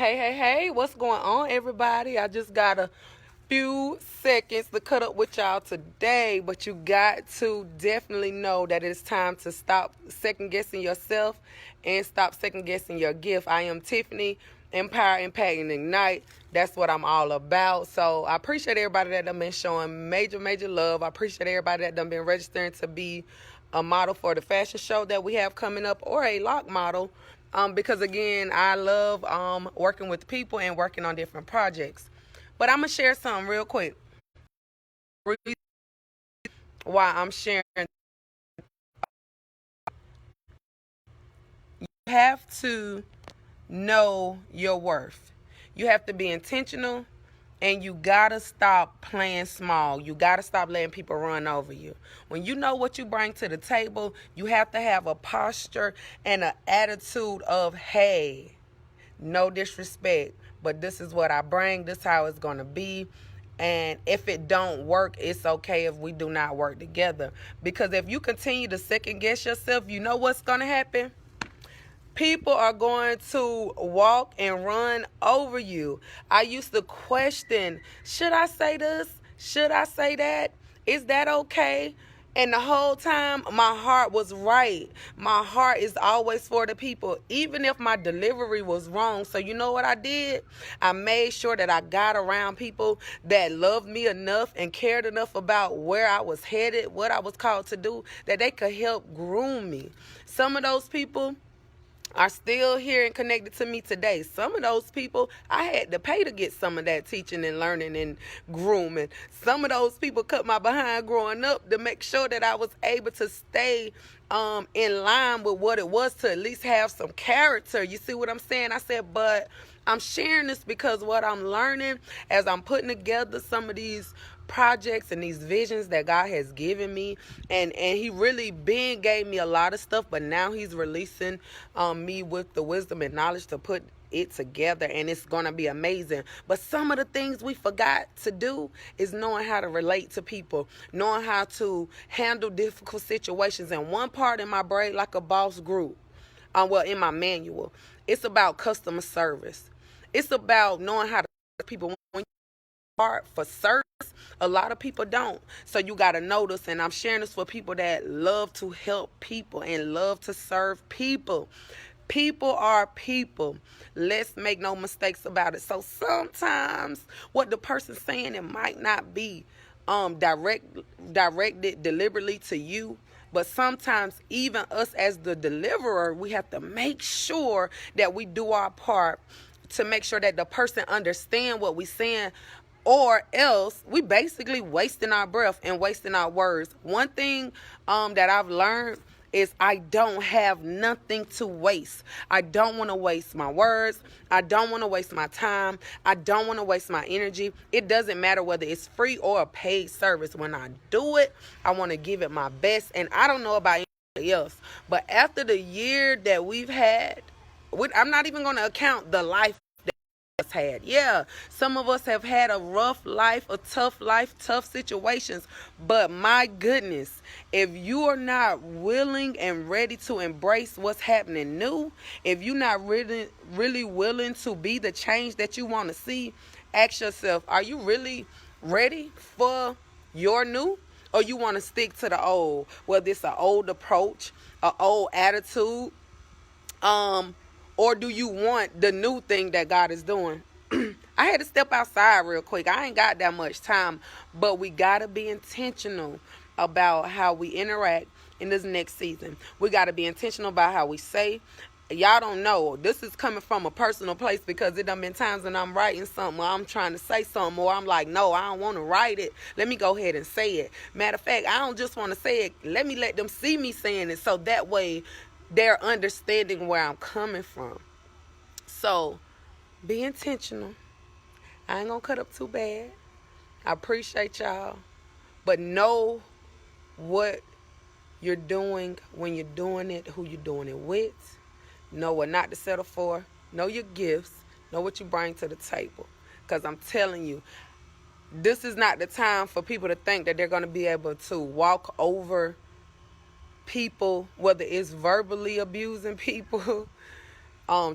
Hey, what's going on, everybody? I just got a few seconds to cut up with y'all today, but you got to definitely know that it's time to stop second guessing yourself and stop second guessing your gift. I am Tiffany, Empower, Impact, and Ignite. That's what I'm all about. So I appreciate everybody that done been showing major love. I appreciate everybody that done been registering to be a model for the fashion show that we have coming up, or a lock model. Because again, I love working with people and working on different projects. But I'm gonna share something real quick. Why I'm sharing, you have to know your worth. You have to be intentional, and you gotta stop playing small. You gotta stop letting people run over you. When you know what you bring to the table, you have to have a posture and an attitude of, hey, no disrespect, but this is what I bring. This is how it's gonna be. And if it don't work, it's okay if we do not work together. Because if you continue to second guess yourself, you know what's gonna happen? People are going to walk and run over you. I used to question, should I say this? Should I say that? Is that okay? And the whole time, my heart was right. My heart is always for the people, even if my delivery was wrong. So you know what I did? I made sure that I got around people that loved me enough and cared enough about where I was headed, what I was called to do, that they could help groom me. Some of those people are still here and connected to me today. Some of those people, I had to pay to get some of that teaching and learning and grooming. Some of those people cut my behind growing up to make sure that I was able to stay in line with what it was, to at least have some character. You see what I'm saying? I said, but I'm sharing this because what I'm learning as I'm putting together some of these projects and these visions that God has given me, and he really been gave me a lot of stuff, but now he's releasing me with the wisdom and knowledge to put it together, and it's gonna be amazing. But some of the things we forgot to do is knowing how to relate to people, knowing how to handle difficult situations. And one part in my Braid Like a Boss group, in my manual, it's about customer service. It's about knowing how to people. When hard for service, a lot of people don't. So you got to notice, and I'm sharing this for people that love to help people and love to serve people. People are people. Let's make no mistakes about it. So sometimes what the person's saying, it might not be directed deliberately to you. But sometimes even us as the deliverer, we have to make sure that we do our part to make sure that the person understand what we're saying, or else we basically wasting our breath and wasting our words. One thing that I've learned is I don't have nothing to waste. I don't want to waste my words. I don't want to waste my time. I don't want to waste my energy. It doesn't matter whether it's free or a paid service. When I do it, I want to give it my best. And I don't know about anybody else, but after the year that we've had, I'm not even going to account the life had. Yeah, some of us have had a rough life, tough situations. But my goodness, if you are not willing and ready to embrace what's happening new, if you're not really willing to be the change that you want to see, ask yourself, are you really ready for your new? Or you want to stick to the old, whether it's an old approach, an old attitude, or do you want the new thing that God is doing? I had to step outside real quick. I ain't got that much time, but we got to be intentional about how we interact in this next season. We got to be intentional about how we say. Y'all don't know. This is coming from a personal place, because it done been times when I'm writing something, or I'm trying to say something, or I'm like, no, I don't want to write it. Let me go ahead and say it. Matter of fact, I don't just want to say it. Let me let them see me saying it, so that way they're understanding where I'm coming from. So be intentional. I ain't gonna cut up too bad. I appreciate y'all. But know what you're doing when you're doing it, who you're doing it with. Know what not to settle for. Know your gifts. Know what you bring to the table. Because I'm telling you, this is not the time for people to think that they're going to be able to walk over people, whether it's verbally abusing people,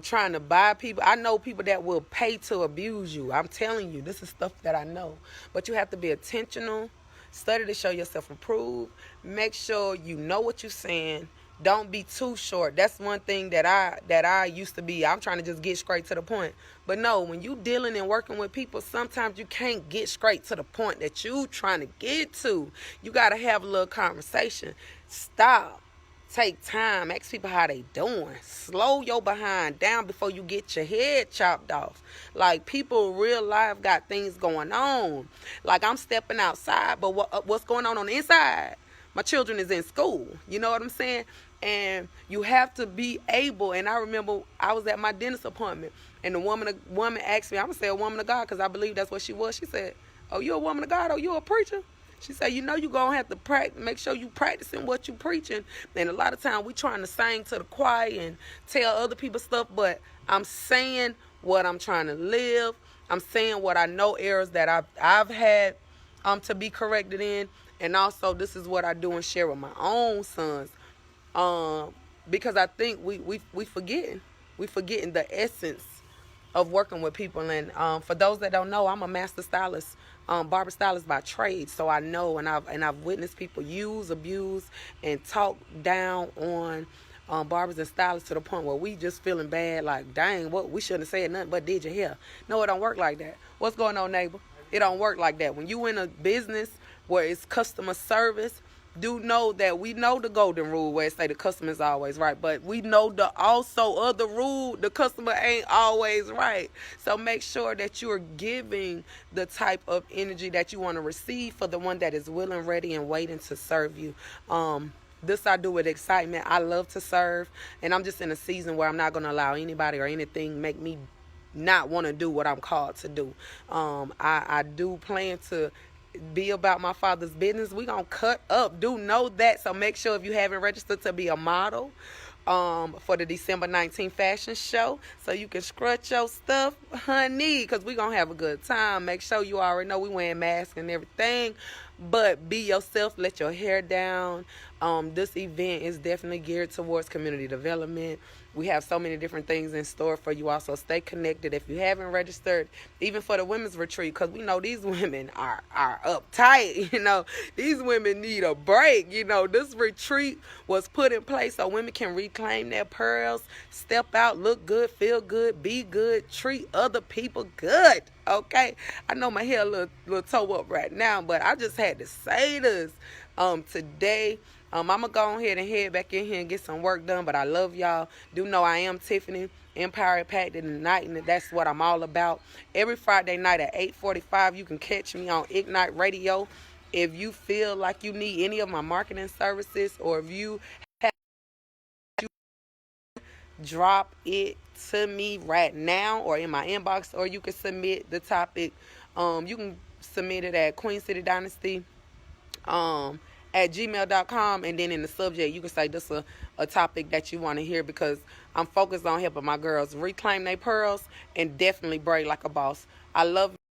trying to buy people. I know people that will pay to abuse you. I'm telling you, this is stuff that I know. But you have to be intentional. Study to show yourself approved. Make sure you know what you're saying. Don't be too short. That's one thing that I used to be. I'm trying to just get straight to the point. But no, when you dealing and working with people, sometimes you can't get straight to the point that you trying to get to. You got to have a little conversation. Stop. Take time. Ask people how they doing. Slow your behind down before you get your head chopped off. Like, people real life got things going on. Like, I'm stepping outside, but what's going on the inside? My children is in school. You know what I'm saying? And you have to be able. And I remember I was at my dentist appointment, and the woman asked me, I'm going to say a woman of God because I believe that's what she was. She said, "Oh, you a woman of God? Oh, you a preacher?" She said, "You know, you're going to have to practice, make sure you practicing what you preaching." And a lot of times we trying to sing to the choir and tell other people stuff, but I'm saying what I'm trying to live. I'm saying what I know, errors that I've had to be corrected in. And also, this is what I do and share with my own sons. Because I think we forgetting the essence of working with people. And for those that don't know, I'm a master stylist, barber stylist by trade. So I know, and I've witnessed people use, abuse, and talk down on barbers and stylists to the point where we just feeling bad. Like, dang, what, we shouldn't have said nothing but did your hair. No, it don't work like that. What's going on, neighbor? It don't work like that. When you in a business where it's customer service, do know that we know the golden rule where it say the customer is always right, but we know the also other rule, the customer ain't always right. So make sure that you are giving the type of energy that you want to receive for the one that is willing, ready, and waiting to serve you. This I do with excitement. I love to serve, and I'm just in a season where I'm not going to allow anybody or anything make me not want to do what I'm called to do. I do plan to be about my Father's business. We gonna cut up. Do know that. So make sure if you haven't registered to be a model for the December 19th fashion show, so you can strut your stuff, honey, because we gonna have a good time. Make sure you already know we wearing masks and everything, but be yourself. Let your hair down. This event is definitely geared towards community development. We have so many different things in store for you. Also, stay connected if you haven't registered, even for the women's retreat, because we know these women are uptight. You know, these women need a break. You know, this retreat was put in place so women can reclaim their pearls, step out, look good, feel good, be good, treat other people good. Okay, I know my hair a little toe up right now, but I just had to say this today. I'm going to go ahead and head back in here and get some work done, but I love y'all. Do know I am Tiffany, Empire Impacted Tonight, and that's what I'm all about. Every Friday night at 8:45, you can catch me on Ignite Radio. If you feel like you need any of my marketing services, or if you have, drop it to me right now or in my inbox, or you can submit the topic. You can submit it at Queen City Dynasty at gmail.com, and then in the subject you can say this is a topic that you want to hear, because I'm focused on helping my girls reclaim their pearls and definitely braid like a boss. I love